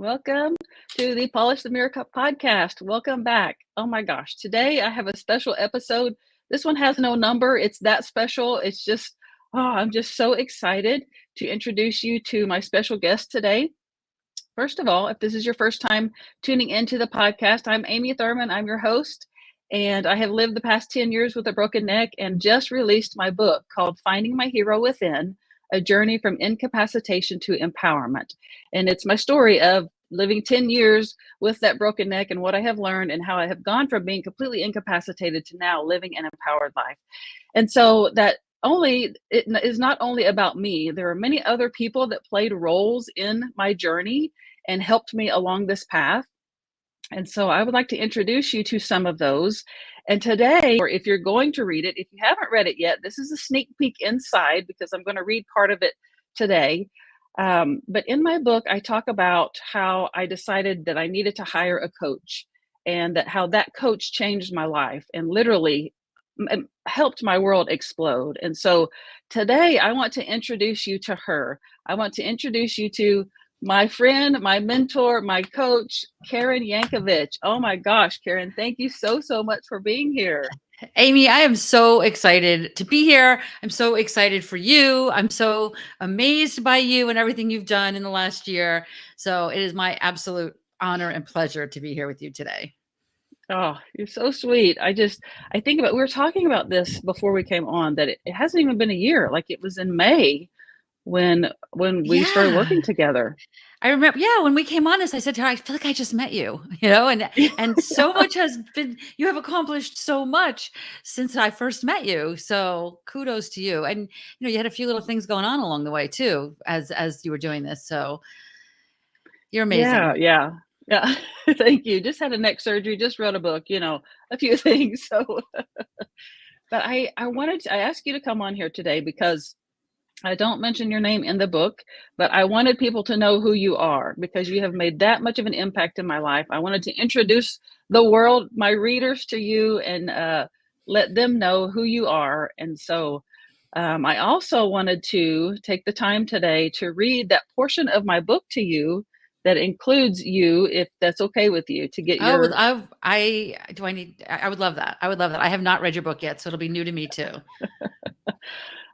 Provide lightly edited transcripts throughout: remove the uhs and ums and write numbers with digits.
Welcome to the Polish the Mirror Cup podcast. Welcome back. Oh my gosh, today I have a special episode. This one has no number. It's that special. It's just, I'm just so excited to introduce you to my special guest today. First of all, if this is your first time tuning into the podcast, I'm Amy Thurman. I'm your host, and I have lived the past 10 years with a broken neck and just released my book called Finding My Hero Within, A Journey from Incapacitation to Empowerment. And it's my story of living 10 years with that broken neck and what I have learned and how I have gone from being completely incapacitated to now living an empowered life. And so that it is not only about me. There are many other people that played roles in my journey and helped me along this path. And so I would like to introduce you to some of those. And today, or if you're going to read it, if you haven't read it yet, this is a sneak peek inside because I'm going to read part of it today. But in my book, I talk about how I decided that I needed to hire a coach and that how that coach changed my life and literally helped my world explode. And so today I want to introduce you to her. I want to introduce you to my friend, my mentor, my coach, Karen Yankovich. Oh my gosh, Karen, thank you so much for being here. Amy, I am so excited to be here. I'm so excited for you. I'm so amazed by you and everything you've done in the last year. So it is my absolute honor and pleasure to be here with you today. Oh, you're so sweet. I think about, we were talking about this before we came on, that it hasn't even been a year. Like it was in May when we started Yeah. working together. I remember, when we came on this, I said to her, I feel like I just met you, and so much has been, you have accomplished so much since I first met you. So kudos to you. And, you had a few little things going on along the way too, as you were doing this. So you're Yeah, amazing. yeah, yeah. Thank you. Just had a neck surgery, just wrote a book, a few things. So, but I asked you to come on here today because I don't mention your name in the book, but I wanted people to know who you are because you have made that much of an impact in my life. I wanted to introduce the world, my readers, to you and let them know who you are. And so I also wanted to take the time today to read that portion of my book to you that includes you, if that's okay with you, to get Oh, your. I would love that. I would love that. I have not read your book yet, so it'll be new to me too.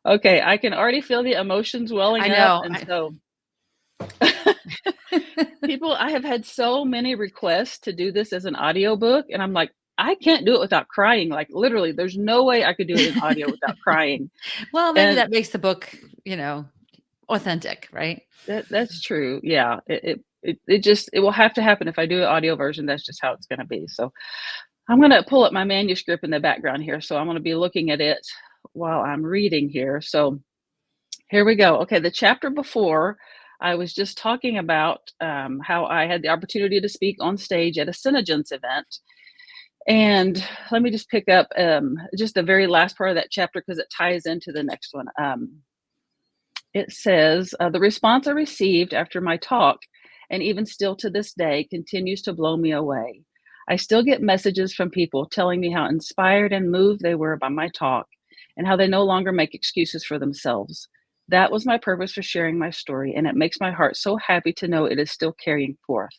Okay, I can already feel the emotions welling I up. know. And so I have had so many requests to do this as an audiobook, and I'm like, I can't do it without crying. Like literally, there's no way I could do it in audio without crying. Well, maybe And that makes the book, authentic, right? that's true. Yeah. It will have to happen if I do an audio version. That's just how it's gonna be. So I'm gonna pull up my manuscript in the background here. So I'm gonna be looking at it while I'm reading here. So here we go. Okay, the chapter before, I was just talking about how I had the opportunity to speak on stage at a Synogens event. And let me just pick up just the very last part of that chapter because it ties into the next one. It says, the response I received after my talk, and even still to this day, continues to blow me away. I still get messages from people telling me how inspired and moved they were by my talk and how they no longer make excuses for themselves. That was my purpose for sharing my story, and it makes my heart so happy to know it is still carrying forth.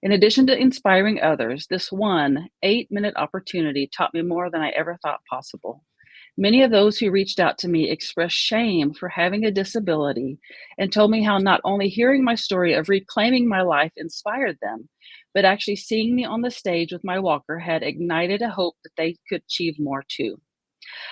In addition to inspiring others, this one 8-minute opportunity taught me more than I ever thought possible. Many of those who reached out to me expressed shame for having a disability and told me how not only hearing my story of reclaiming my life inspired them, but actually seeing me on the stage with my walker had ignited a hope that they could achieve more too.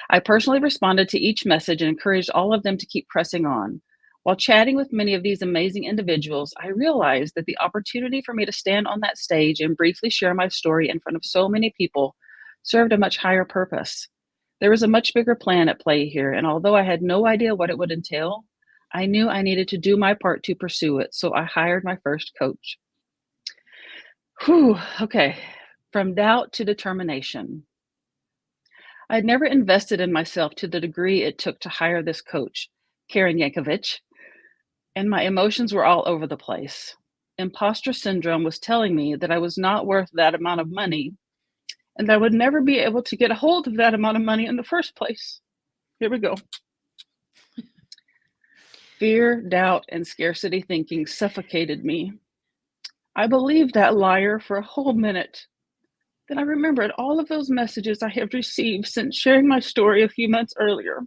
I personally responded to each message and encouraged all of them to keep pressing on. While chatting with many of these amazing individuals, I realized that the opportunity for me to stand on that stage and briefly share my story in front of so many people served a much higher purpose. There was a much bigger plan at play here, and although I had no idea what it would entail, I knew I needed to do my part to pursue it, so I hired my first coach. Whew, okay. From doubt to determination. I'd never invested in myself to the degree it took to hire this coach, Karen Yankovich, and my emotions were all over the place. Imposter syndrome was telling me that I was not worth that amount of money and I would never be able to get a hold of that amount of money in the first place. Here we go. Fear, doubt, and scarcity thinking suffocated me. I believed that liar for a whole minute. Then I remembered all of those messages I had received since sharing my story a few months earlier.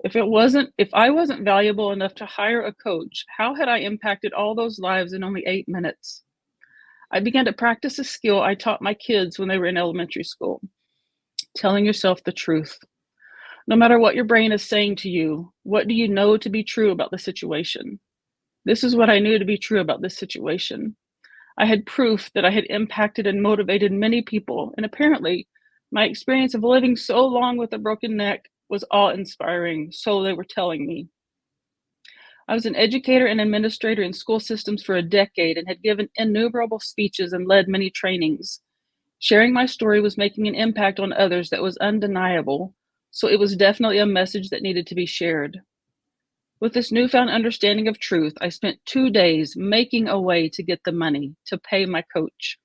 If I wasn't valuable enough to hire a coach, how had I impacted all those lives in only 8 minutes? I began to practice a skill I taught my kids when they were in elementary school: telling yourself the truth. No matter what your brain is saying to you, what do you know to be true about the situation? This is what I knew to be true about this situation. I had proof that I had impacted and motivated many people, and apparently, my experience of living so long with a broken neck was awe inspiring, so they were telling me. I was an educator and administrator in school systems for a decade and had given innumerable speeches and led many trainings. Sharing my story was making an impact on others that was undeniable, so it was definitely a message that needed to be shared. With this newfound understanding of truth, I spent 2 days making a way to get the money to pay my coach,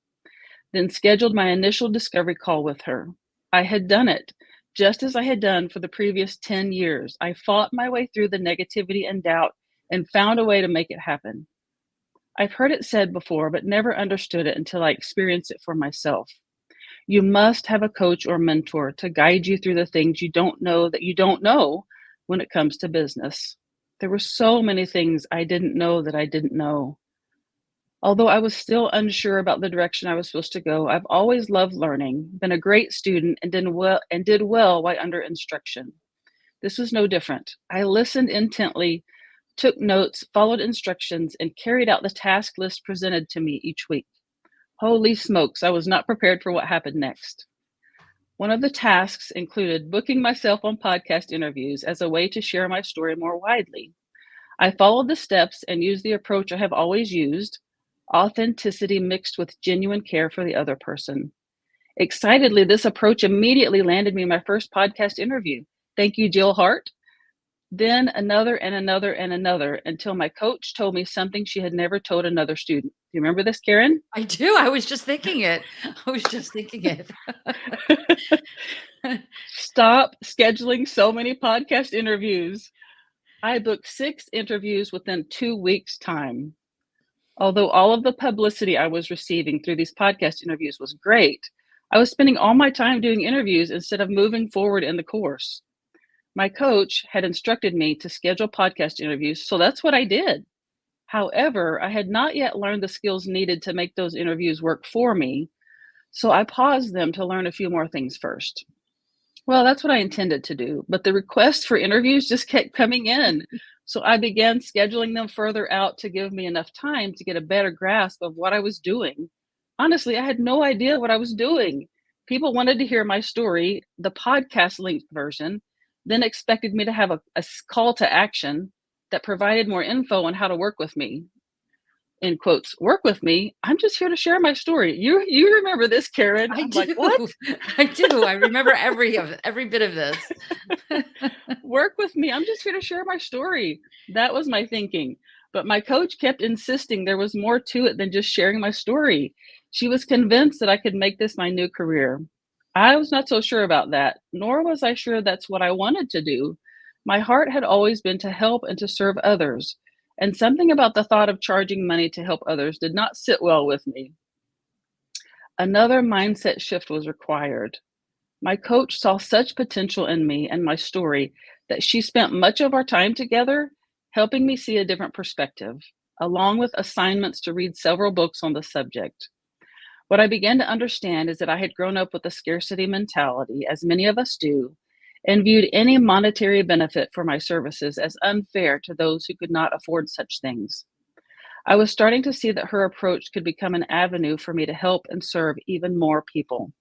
then scheduled my initial discovery call with her. I had done it, just as I had done for the previous 10 years. I fought my way through the negativity and doubt and found a way to make it happen. I've heard it said before, but never understood it until I experienced it for myself. You must have a coach or mentor to guide you through the things you don't know that you don't know when it comes to business. There were so many things I didn't know that I didn't know. Although I was still unsure about the direction I was supposed to go, I've always loved learning, been a great student, and did well while under instruction. This was no different. I listened intently, took notes, followed instructions, and carried out the task list presented to me each week. Holy smokes, I was not prepared for what happened next. One of the tasks included booking myself on podcast interviews as a way to share my story more widely. I followed the steps and used the approach I have always used: authenticity mixed with genuine care for the other person. Excitedly, this approach immediately landed me my first podcast interview. Thank you, Jill Hart. Then another and another and another until my coach told me something she had never told another student. Do you remember this, Karen? I do. I was just thinking it. I was just thinking it. Stop scheduling so many podcast interviews. I booked 6 interviews within 2 weeks' time. Although all of the publicity I was receiving through these podcast interviews was great, I was spending all my time doing interviews instead of moving forward in the course. My coach had instructed me to schedule podcast interviews, so that's what I did. However, I had not yet learned the skills needed to make those interviews work for me, so I paused them to learn a few more things first. Well, that's what I intended to do, but the requests for interviews just kept coming in. So I began scheduling them further out to give me enough time to get a better grasp of what I was doing. Honestly, I had no idea what I was doing. People wanted to hear my story, the podcast linked version, then expected me to have a call to action that provided more info on how to work with me. In quotes, work with me. I'm just here to share my story. You remember this, Karen? I I'm like, what? do. I do. I remember every bit of this. Work with me. I'm just here to share my story. That was my thinking. But my coach kept insisting there was more to it than just sharing my story. She was convinced that I could make this my new career. I was not so sure about that, nor was I sure that's what I wanted to do. My heart had always been to help and to serve others, and something about the thought of charging money to help others did not sit well with me. Another mindset shift was required. My coach saw such potential in me and my story that she spent much of our time together helping me see a different perspective, along with assignments to read several books on the subject. What I began to understand is that I had grown up with a scarcity mentality, as many of us do, and viewed any monetary benefit for my services as unfair to those who could not afford such things. I was starting to see that her approach could become an avenue for me to help and serve even more people.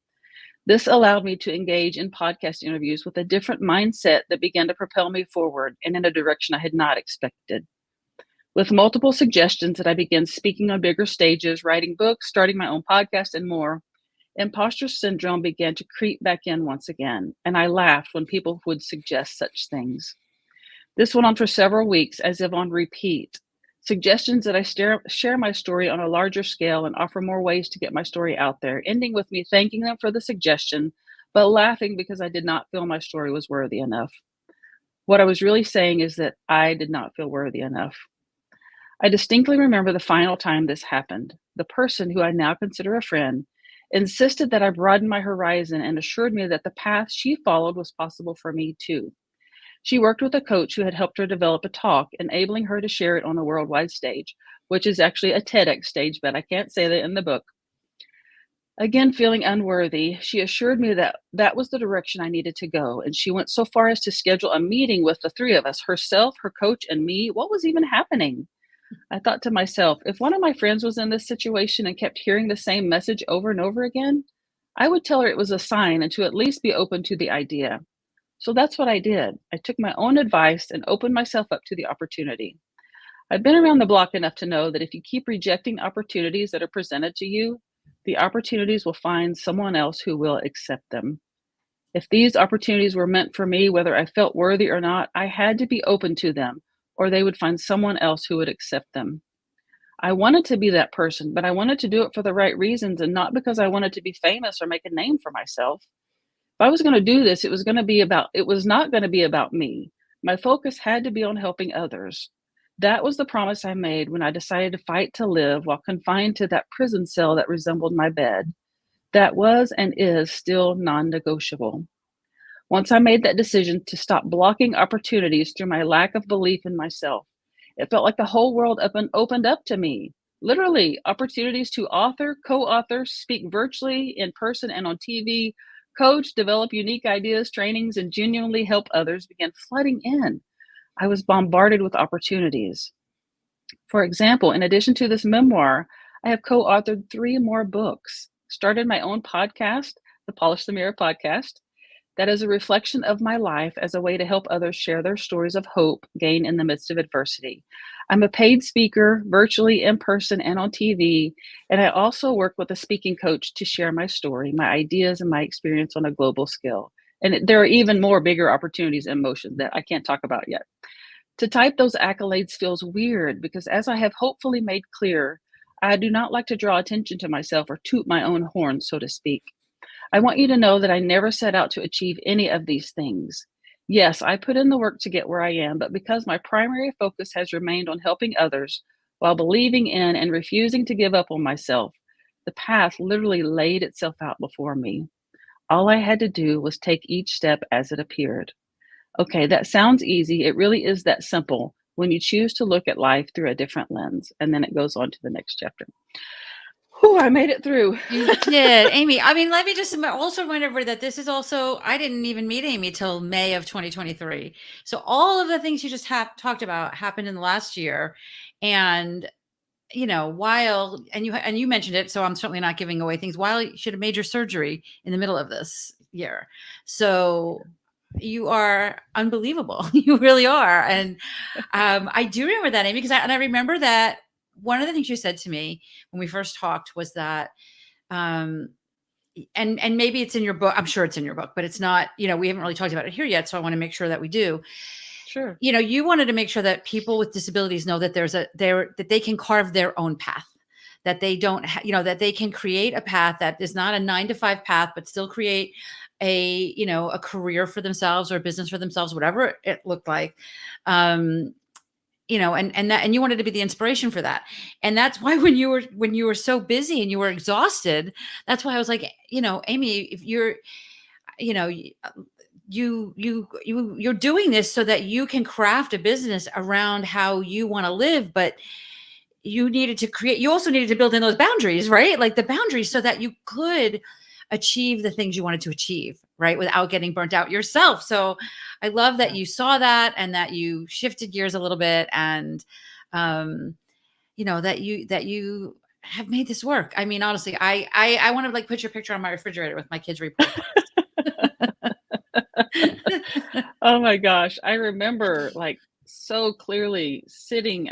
This allowed me to engage in podcast interviews with a different mindset that began to propel me forward and in a direction I had not expected. With multiple suggestions that I began speaking on bigger stages, writing books, starting my own podcast, and more, imposter syndrome began to creep back in once again, and I laughed when people would suggest such things. This went on for several weeks as if on repeat. Suggestions that I share my story on a larger scale and offer more ways to get my story out there, ending with me thanking them for the suggestion, but laughing because I did not feel my story was worthy enough. What I was really saying is that I did not feel worthy enough. I distinctly remember the final time this happened. The person, who I now consider a friend, insisted that I broaden my horizon and assured me that the path she followed was possible for me too. She worked with a coach who had helped her develop a talk, enabling her to share it on a worldwide stage, which is actually a TEDx stage, but I can't say that in the book. Again, feeling unworthy, she assured me that that was the direction I needed to go, and she went so far as to schedule a meeting with the three of us, herself, her coach, and me. What was even happening? I thought to myself, if one of my friends was in this situation and kept hearing the same message over and over again, I would tell her it was a sign and to at least be open to the idea. So that's what I did. I took my own advice and opened myself up to the opportunity. I've been around the block enough to know that if you keep rejecting opportunities that are presented to you, the opportunities will find someone else who will accept them. If these opportunities were meant for me, whether I felt worthy or not, I had to be open to them, or they would find someone else who would accept them. I wanted to be that person, but I wanted to do it for the right reasons and not because I wanted to be famous or make a name for myself. If I was going to do this, it was not going to be about me. My focus had to be on helping others. That was the promise I made when I decided to fight to live while confined to that prison cell that resembled my bed. That was and is still non negotiable. Once I made that decision to stop blocking opportunities through my lack of belief in myself, it felt like the whole world opened up to me. Literally, opportunities to author, co author, speak virtually, in person, and on TV, coach, develop unique ideas, trainings, and genuinely help others began flooding in. I was bombarded with opportunities. For example, in addition to this memoir, I have co authored three more books, started my own podcast, the Polish the Mirror podcast, that is a reflection of my life as a way to help others share their stories of hope gained in the midst of adversity. I'm a paid speaker, virtually, in person, and on TV, and I also work with a speaking coach to share my story, my ideas, and my experience on a global scale. And there are even more bigger opportunities in motion that I can't talk about yet. To type those accolades feels weird because, as I have hopefully made clear, I do not like to draw attention to myself or toot my own horn, so to speak. I want you to know that I never set out to achieve any of these things. Yes, I put in the work to get where I am, but because my primary focus has remained on helping others while believing in and refusing to give up on myself, the path literally laid itself out before me. All I had to do was take each step as it appeared. Okay, that sounds easy. It really is that simple when you choose to look at life through a different lens. And then it goes on to the next chapter. Whew, I made it through. You did, Amy. I mean, let me just also remind everybody that this is also, I didn't even meet Amy till May of 2023. So all of the things you just talked about happened in the last year. And, and you mentioned it, so I'm certainly not giving away things, while you should have major surgery in the middle of this year. So you are unbelievable. You really are. And I do remember that, Amy, because I remember that one of the things you said to me when we first talked was that, um, and maybe it's in your book. I'm sure it's in your book, but it's not, we haven't really talked about it here yet. So I want to make sure that we do. Sure. You wanted to make sure that people with disabilities know that that they can carve their own path, that they don't, that they can create a path that is not a 9 to 5 path, but still create a career for themselves or a business for themselves, whatever it looked like. And you wanted to be the inspiration for that. And that's why when you were so busy and you were exhausted, that's why I was like, Amy, if you're, you know, you're doing this so that you can craft a business around how you want to live, but you also needed to build in those boundaries, right? Like the boundaries so that you could achieve the things you wanted to achieve, right? Without getting burnt out yourself. So I love that you saw that and that you shifted gears a little bit, and that you have made this work. I mean, honestly, I want to like put your picture on my refrigerator with my kids' report cards. Oh my gosh. I remember like so clearly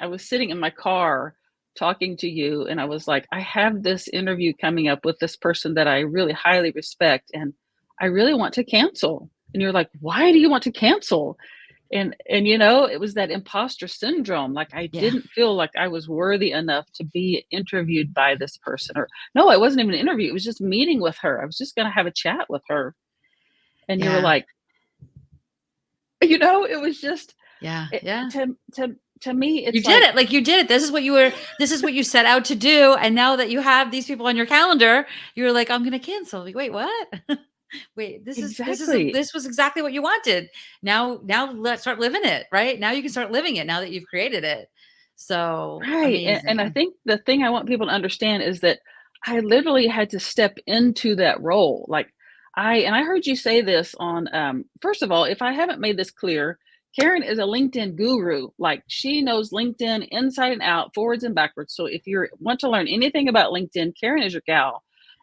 I was sitting in my car talking to you, and I was like, I have this interview coming up with this person that I really highly respect, and I really want to cancel. And you're like, why do you want to cancel? And it was that imposter syndrome. Like I Yeah. didn't feel like I was worthy enough to be interviewed by this person. Or no, it wasn't even an interview. It was just meeting with her. I was just going to have a chat with her. And you were Yeah. like, it was just Yeah. it, Yeah. to to me, You it's did like it. Like, you did it. This is what you set out to do, and now that you have these people on your calendar, you're like, "I'm gonna cancel." Like, "Wait, what?" Wait, exactly. this was exactly what you wanted. Now let's start living it, right? Now you can start living it now that you've created it. So Right, and I amazing. think the thing I want people to understand is that I literally had to step into that role, like, I heard you say this on, first of all, if I haven't made this clear, Karen is a LinkedIn guru, like, she knows LinkedIn inside and out, forwards and backwards, so if you want to learn anything about LinkedIn, Karen is your gal.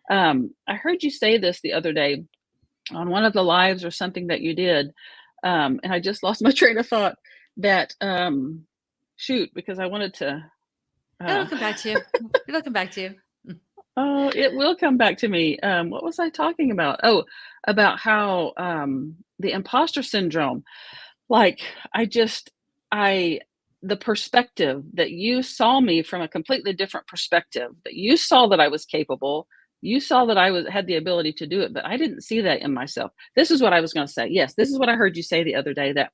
I heard you say this the other day on one of the lives or something that you did, and I just lost my train of thought that, shoot, because I wanted to, It'll uh, come back to you. It'll come back to you. Mm. oh, it will come back to me. What was I talking about? Oh, about how the imposter syndrome. Like, I just, I, the perspective that you saw me from a completely different perspective, that you saw that I was capable, you saw that I was had the ability to do it, but I didn't see that in myself. This is what I was going to say. Yes, this is what I heard you say the other day, that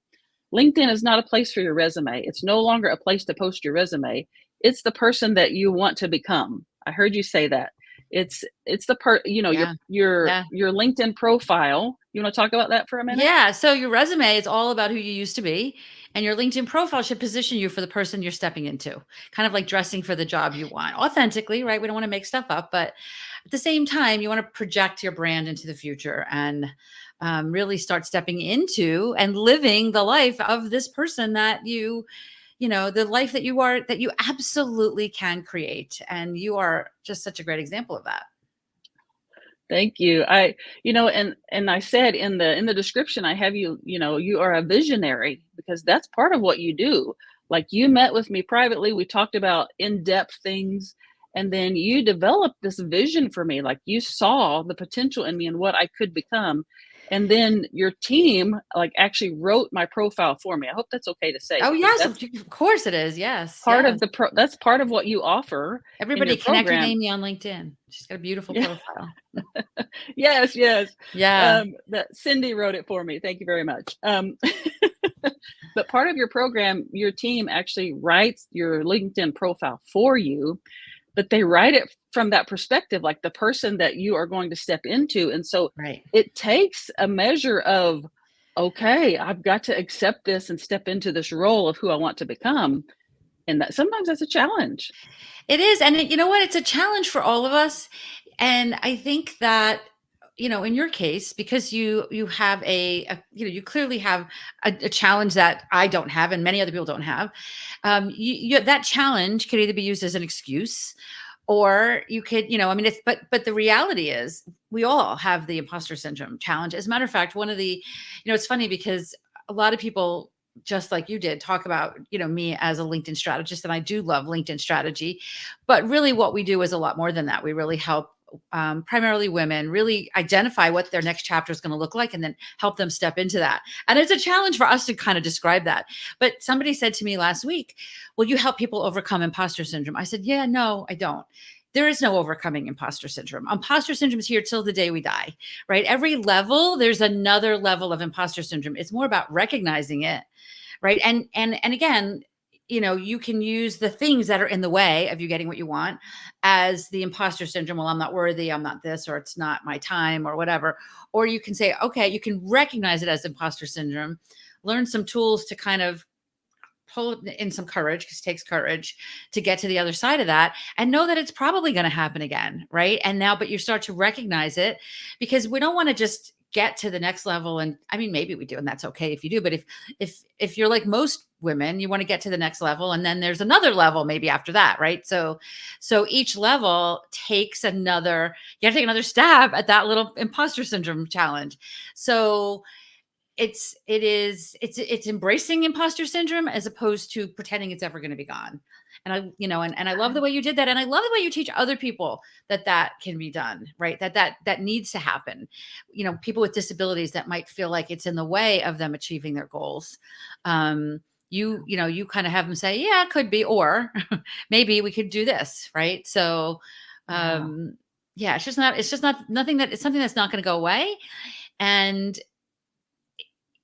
LinkedIn is not a place for your resume. It's no longer a place to post your resume. It's the person that you want to become. I heard you say that. It's the part, you know, Yeah. Yeah. your LinkedIn profile. You want to talk about that for a minute? Yeah, so your resume is all about who you used to be, and your LinkedIn profile should position you for the person you're stepping into, kind of like dressing for the job you want authentically, right? We don't want to make stuff up, but at the same time, you want to project your brand into the future and really start stepping into and living the life of this person that the life that you are, that you absolutely can create. And you are just such a great example of that. Thank you. And I said in the description, I have you, you know, you are a visionary because that's part of what you do. Like, you met with me privately, we talked about in-depth things, and then you developed this vision for me. Like, you saw the potential in me and what I could become. And then your team like actually wrote my profile for me. I hope that's okay to say Oh, because yes, that's of course it is. Yes, part of yes. that's part of what you offer in your Everybody connect with program. Amy on LinkedIn. She's got a beautiful Yeah. profile. Yes, yes. Yeah, That Cindy wrote it for me. Thank you very much. But part of your program, your team actually writes your LinkedIn profile for you, but they write it from that perspective, like the person that you are going to step into. And so right. it takes a measure of, okay, I've got to accept this and step into this role of who I want to become. And that sometimes that's a challenge. It is, and you know what? It's a challenge for all of us, and I think that in your case, because you have you clearly have a challenge that I don't have, and many other people don't have. That challenge could either be used as an excuse, or you could, I mean, it's but the reality is we all have the imposter syndrome challenge. As a matter of fact, one of the, it's funny because a lot of people, just like you did, talk about me as a LinkedIn strategist, and I do love LinkedIn strategy, but really what we do is a lot more than that. We really help primarily women really identify what their next chapter is going to look like, and then help them step into that. And it's a challenge for us to kind of describe that. But somebody said to me last week, will you help people overcome imposter syndrome? I said, yeah, no, I don't. There is no overcoming imposter syndrome. Imposter syndrome is here till the day we die, right? Every level, there's another level of imposter syndrome. It's more about recognizing it, right? And again, you can use the things that are in the way of you getting what you want as the imposter syndrome. Well, I'm not worthy, I'm not this, or it's not my time, or whatever. Or you can say, okay, you can recognize it as imposter syndrome, learn some tools to kind of pull in some courage, because it takes courage to get to the other side of that, and know that it's probably going to happen again, right? And now, but you start to recognize it, because we don't want to just get to the next level. And I mean, maybe we do, and that's okay if you do. But if you're like most women, you want to get to the next level, and then there's another level maybe after that, right? So each level takes another. You got to take another stab at that little imposter syndrome challenge. So it's embracing imposter syndrome as opposed to pretending it's ever going to be gone. And I love the way you did that, and I love the way you teach other people that can be done, right? That needs to happen. People with disabilities that might feel like it's in the way of them achieving their goals. You kind of have them say, yeah, it could be, or maybe we could do this, right? So Yeah. yeah, it's just not nothing, that it's something that's not going to go away. And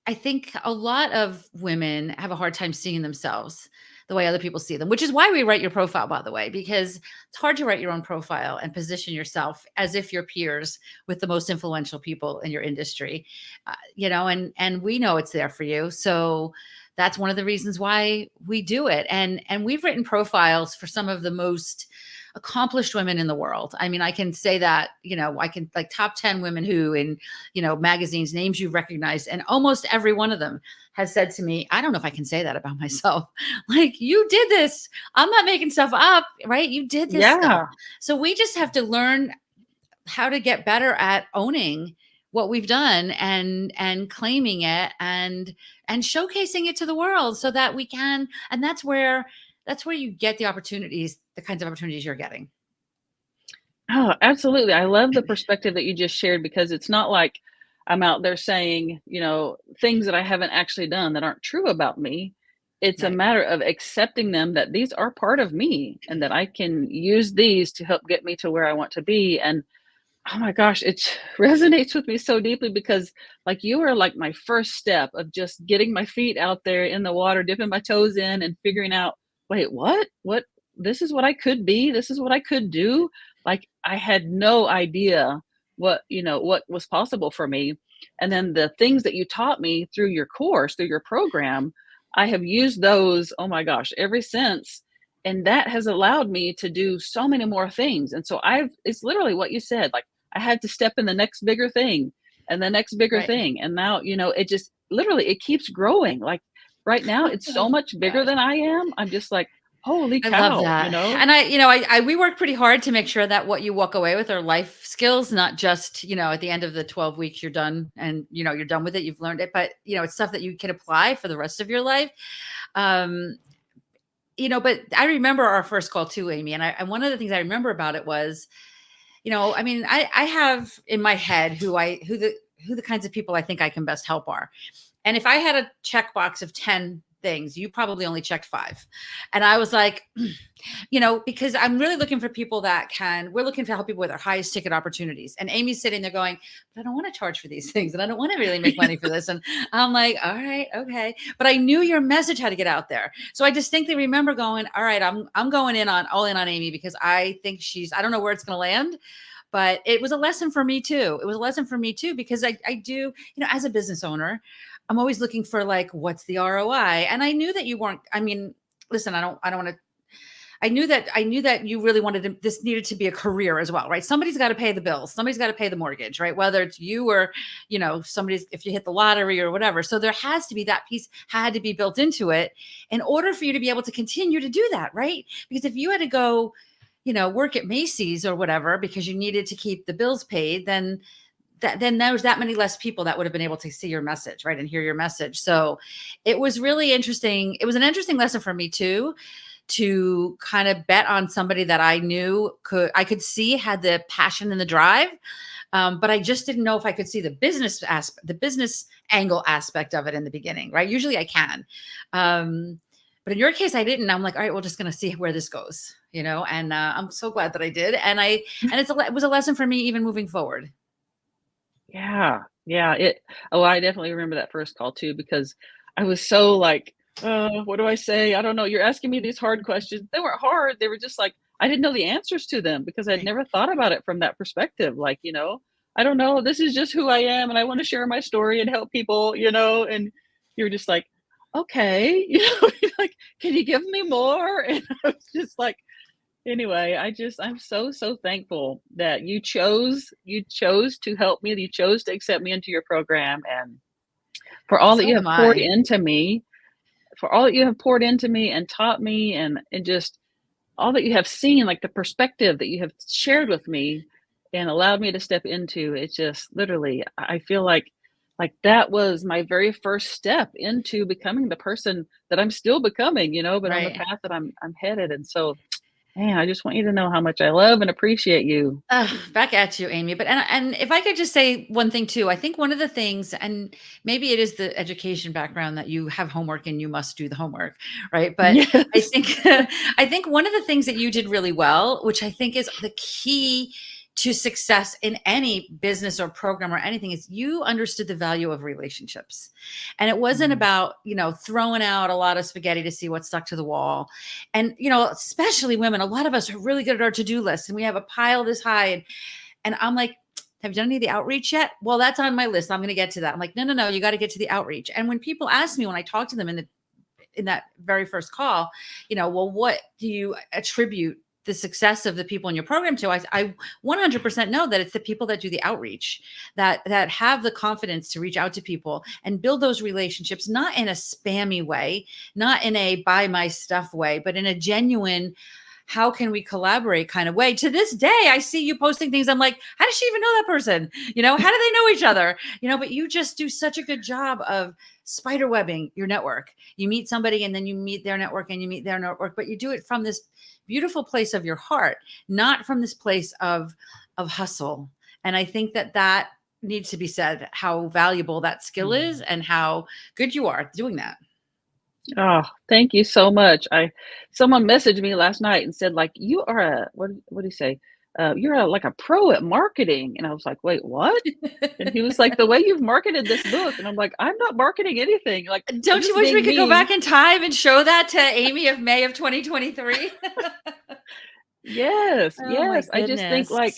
I think a lot of women have a hard time seeing themselves the way other people see them, which is why we write your profile, by the way, because it's hard to write your own profile and position yourself as if you're peers with the most influential people in your industry, and we know it's there for you. So that's one of the reasons why we do it. And we've written profiles for some of the most accomplished women in the world. I mean, I can say that, I can like top 10 women who in, magazines, names you've recognized. And almost every one of them has said to me, I don't know if I can say that about myself. Like, you did this. I'm not making stuff up, right? You did this stuff. Yeah. So we just have to learn how to get better at owning what we've done and claiming it and showcasing it to the world so that we can, and that's where you get the opportunities, the kinds of opportunities you're getting. Oh, absolutely. I love the perspective that you just shared because it's not like I'm out there saying, things that I haven't actually done that aren't true about me. It's a Right. matter of accepting them that these are part of me and that I can use these to help get me to where I want to be. And oh my gosh, it resonates with me so deeply because like you are like my first step of just getting my feet out there in the water, dipping my toes in and figuring out, wait, what? What this is what I could be. This is what I could do. Like I had no idea what was possible for me. And then the things that you taught me through your course, through your program, I have used those, oh my gosh, ever since, and that has allowed me to do so many more things. And so it's literally what you said, like I had to step in the next bigger thing and the next bigger Right. thing. And now, it just literally it keeps growing. Like right now it's so Oh, much bigger gosh. than I am. I'm just like, holy I love cow, that. And we work pretty hard to make sure that what you walk away with are life skills, not just, at the end of the 12 weeks you're done and, you're done with it, you've learned it, but, it's stuff that you can apply for the rest of your life. Um, but I remember our first call too, Amy. And one of the things I remember about it was, I mean, I have in my head who the kinds of people I think I can best help are. And if I had a checkbox of 10 things, you probably only checked 5. And I was like, because I'm really looking for people we're looking to help people with their highest ticket opportunities. And Amy's sitting there going, but I don't want to charge for these things. And I don't want to really make money for this. And I'm like, all right, okay. But I knew your message had to get out there. So I distinctly remember going, all right, I'm going all in on Amy because I think I don't know where it's going to land. But it was a lesson for me too. It was a lesson for me too, because I do, as a business owner, I'm always looking for like, what's the ROI? And I knew that you weren't, I mean, listen, I don't want to, I knew that you really this needed to be a career as well, right? Somebody's got to pay the bills. Somebody's got to pay the mortgage, right? Whether it's you or, if you hit the lottery or whatever. So there has to be that piece had to be built into it in order for you to be able to continue to do that, right? Because if you had to go, work at Macy's or whatever, because you needed to keep the bills paid, then there was that many less people that would have been able to see your message, right? And hear your message. So it was really interesting. It was an interesting lesson for me too, to kind of bet on somebody that I knew I could see had the passion and the drive. But I just didn't know if I could see the business angle aspect of it in the beginning, right? Usually I can. But in your case, I didn't. I'm like, all right, we're just going to see where this goes, and I'm so glad that I did. And it was a lesson for me, even moving forward. Yeah. Yeah. I definitely remember that first call too, because I was so like, what do I say? I don't know. You're asking me these hard questions. They weren't hard. They were just like, I didn't know the answers to them because I'd Right. never thought about it from that perspective. Like, I don't know. This is just who I am. And I want to share my story and help people, and you're just like, okay, you're like, can you give me more? And I was just like, anyway, I'm so, so thankful that you chose to help me, you chose to accept me into your program, and for all that So you have am poured I. into me, for all that you have poured into me and taught me and just all that you have seen, like the perspective that you have shared with me and allowed me to step into. It's just literally, I feel like that was my very first step into becoming the person that I'm still becoming, but on the Right. path that I'm headed. And so, man, I just want you to know how much I love and appreciate you. Back at you, Amy. But and if I could just say one thing too, I think one of the things, and maybe it is the education background that you have homework and you must do the homework, right? But I Yes. think I think one of the things that you did really well, which I think is the key to success in any business or program or anything is you understood the value of relationships. And it wasn't Mm. about, throwing out a lot of spaghetti to see what stuck to the wall. And, especially women, a lot of us are really good at our to-do list and we have a pile this high. And I'm like, have you done any of the outreach yet? Well, that's on my list. I'm going to get to that. I'm like, no, no, no, you got to get to the outreach. And when people ask me, when I talk to them in that very first call, well, what do you attribute the success of the people in your program to? I 100% know that it's the people that do the outreach, that have the confidence to reach out to people and build those relationships, not in a spammy way, not in a buy my stuff way, but in a genuine, how can we collaborate kind of way. To this day, I see you posting things. I'm like, how does she even know that person? How do they know each other? But you just do such a good job of spider webbing your network. You meet somebody and then you meet their network and you meet their network, but you do it from this beautiful place of your heart, not from this place of hustle. And I think that needs to be said, how valuable that skill is and how good you are doing that. Oh, thank you so much. Someone messaged me last night and said, like, you are what do you say? You're like a pro at marketing. And I was like, wait, what? And he was like, the way you've marketed this book. And I'm like, I'm not marketing anything. Like, I'm Don't you just wish we being could go me. back in time and show that to Amy of May of 2023? Yes, Oh my yes. I just think goodness. like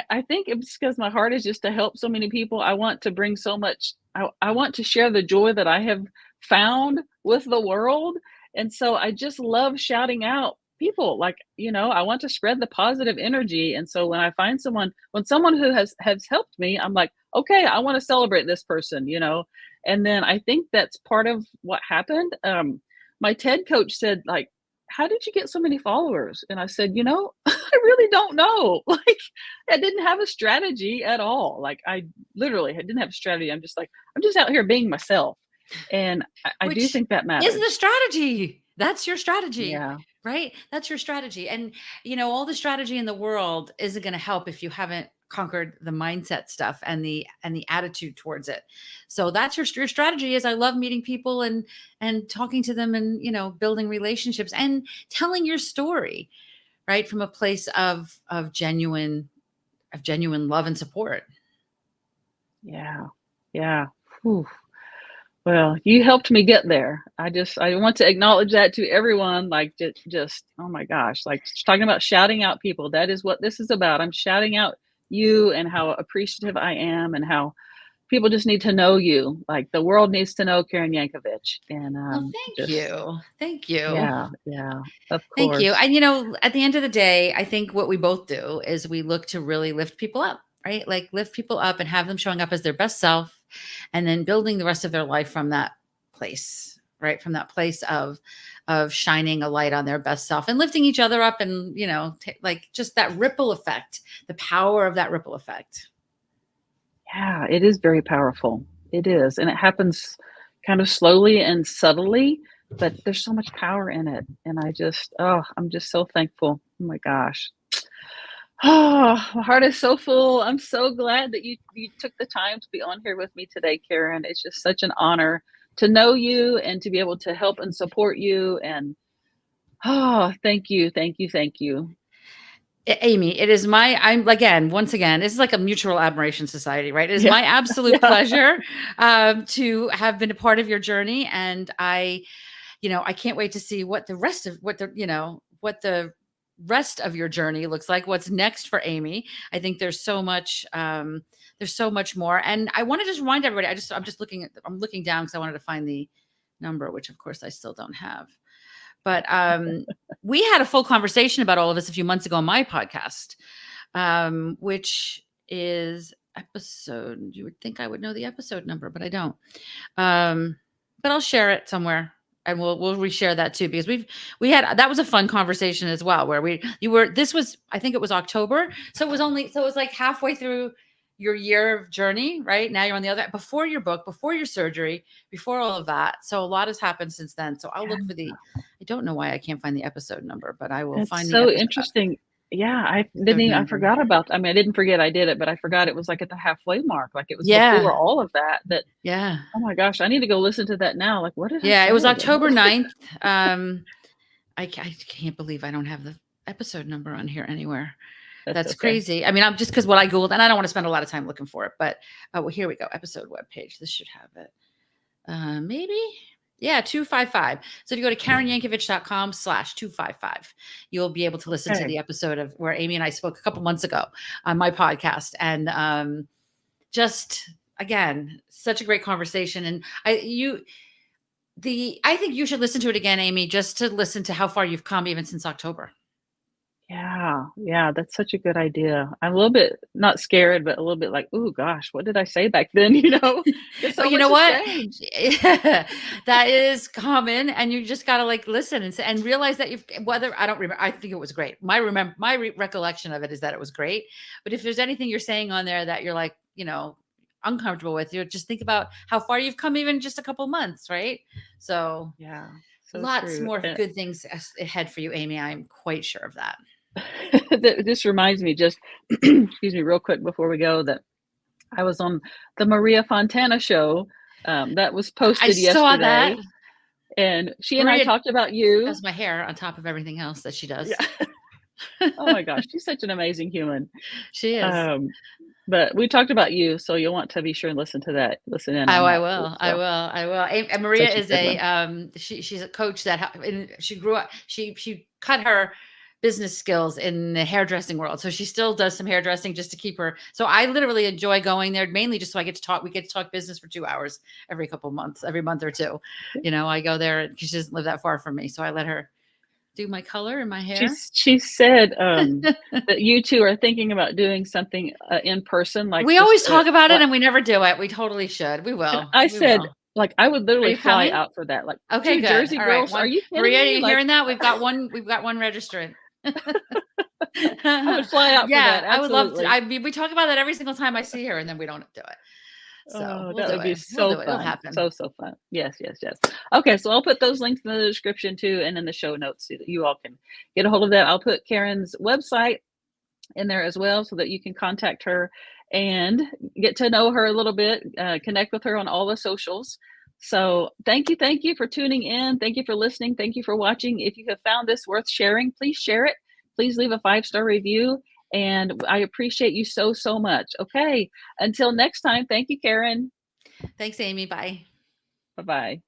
I think it's because my heart is just to help so many people. I want to bring so much. I want to share the joy that I have found with the world. And so I just love shouting out people like, I want to spread the positive energy. And so when I find when someone who has helped me, I'm like, okay, I want to celebrate this person. And then I think that's part of what happened. My TED coach said, like, how did you get so many followers? And I said, I really don't know. Like, I didn't have a strategy at all. Like, I literally didn't have a strategy. I'm just out here being myself. And I do Which think that is the matters. strategy. That's your strategy, Yeah. right? That's your strategy. And, all the strategy in the world isn't going to help if you haven't conquered the mindset stuff and the attitude towards it. So that's your strategy is I love meeting people and talking to them and, building relationships and telling your story, right? From a place of genuine love and support. Yeah. Yeah. Whew. Well, you helped me get there. I want to acknowledge that to everyone. Like, just oh my gosh, like talking about shouting out people. That is what this is about. I'm shouting out you and how appreciative I am, and how people just need to know you. Like, the world needs to know Karen Yankovich. And Well, thank just you. Thank you. yeah, yeah, of Thank you. course. And at the end of the day, I think what we both do is we look to really lift people up, right? Like lift people up and have them showing up as their best self and then building the rest of their life from that place, right? From that place of shining a light on their best self and lifting each other up and, like just that ripple effect, the power of that ripple effect. Yeah, it is very powerful. It is, and it happens kind of slowly and subtly, but there's so much power in it. And I'm just so thankful. Oh my gosh. Oh, my heart is so full. I'm so glad that you took the time to be on here with me today, Karen. It's just such an honor to know you and to be able to help and support you. And thank you, thank you, thank you. Amy, it is I'm again, once again, this is like a mutual admiration society, right? It is Yeah, my absolute yeah. pleasure to have been a part of your journey. And I can't wait to see what the rest of your journey looks like. What's next for Amy? I think there's so much more. And I want to just remind everybody. I'm looking down because I wanted to find the number, which of course I still don't have. But we had a full conversation about all of this a few months ago on my podcast, which is episode. You would think I would know the episode number, but I don't. But I'll share it somewhere, and we'll reshare that too, because we had that was a fun conversation as well, where this was, I think it was October, so it was like halfway through your year of journey, right? Now you're on the other, before your book, before your surgery, before all of that. So a lot has happened since then. So I'll look for I don't know why I can't find the episode number, but I will It's find the so episode interesting. Yeah, I didn't even, I number. forgot about, I mean, I didn't forget I did it, but I forgot it was like at the halfway mark. Like, it was Yeah. before all of that. Yeah. Oh my gosh, I need to go listen to that now. Like, what did I Yeah. It was say? October 9th. I can't believe I don't have the episode number on here anywhere. That's That's okay. crazy. I mean, I'm just because what I Googled, and I don't want to spend a lot of time looking for it, but well, here we go. Episode webpage. This should have it. Maybe. Yeah, 255. So if you go to KarenYankovich.com/255, you'll be able to listen to Okay. the episode of where Amy and I spoke a couple months ago on my podcast. And just again, such a great conversation. And I think you should listen to it again, Amy, just to listen to how far you've come even since October. Yeah, yeah, that's such a good idea. I'm a little bit not scared, but a little bit like, "Ooh, gosh, what did I say back then?" Because Well, so you much know has what? changed. That is common, and you just gotta, like, listen and realize that you've whether I don't remember I think it was great. My recollection of it is that it was great, but if there's anything you're saying on there that you're, like, uncomfortable with, you just think about how far you've come even just a couple monmes, right? So, Yeah, so lots true. more good things ahead for you, Amy, I'm quite sure of that. This reminds me just excuse me, real quick before we go, that I was on the Maria Fontana show, that was I posted saw that. yesterday, and she and I Maria talked about you. does my hair on top of everything else that she does. Yeah. Oh my gosh, she's such an amazing human. She is. Um, but we talked about you, so you'll want to be sure and listen to that, listen in Oh, on I that too, will. I so will. I will. And Maria such a is good a one. she's a coach that and she grew up. She cut her business skills in the hairdressing world, so she still does some hairdressing just to keep her. So I literally enjoy going there mainly just so I get to talk. We get to talk business for 2 hours every couple months, every month or two. I go there and she doesn't live that far from me, so I let her do my color and my hair. She said, that you 2 are thinking about doing something, in person, like We just, always talk about it like and we never do it. We totally should. We and will. I We said, will. like, I would Are literally you fly coming? out for that, like, Okay, 2 good. Jersey All right. girls, are One you kidding Maria, are me? you Like, hearing that? We've got one registrant. I would fly out for that, Yeah, I would love to. absolutely. I mean, we talk about that every single time I see her, and then we don't do it. So Oh, we'll that do would be it. We'll so do it. It'll fun. happen. So, so fun. Yes, yes, yes. Okay, so I'll put those links in the description too and in the show notes so that you all can get a hold of that. I'll put Karen's website in there as well so that you can contact her and get to know her a little bit, connect with her on all the socials. So, thank you for tuning in. Thank you for listening. Thank you for watching. If you have found this worth sharing, please share it. Please leave a 5-star review. And I appreciate you so, so much. Okay. Until next time, thank you, Karen. Thanks, Amy. Bye. Bye bye.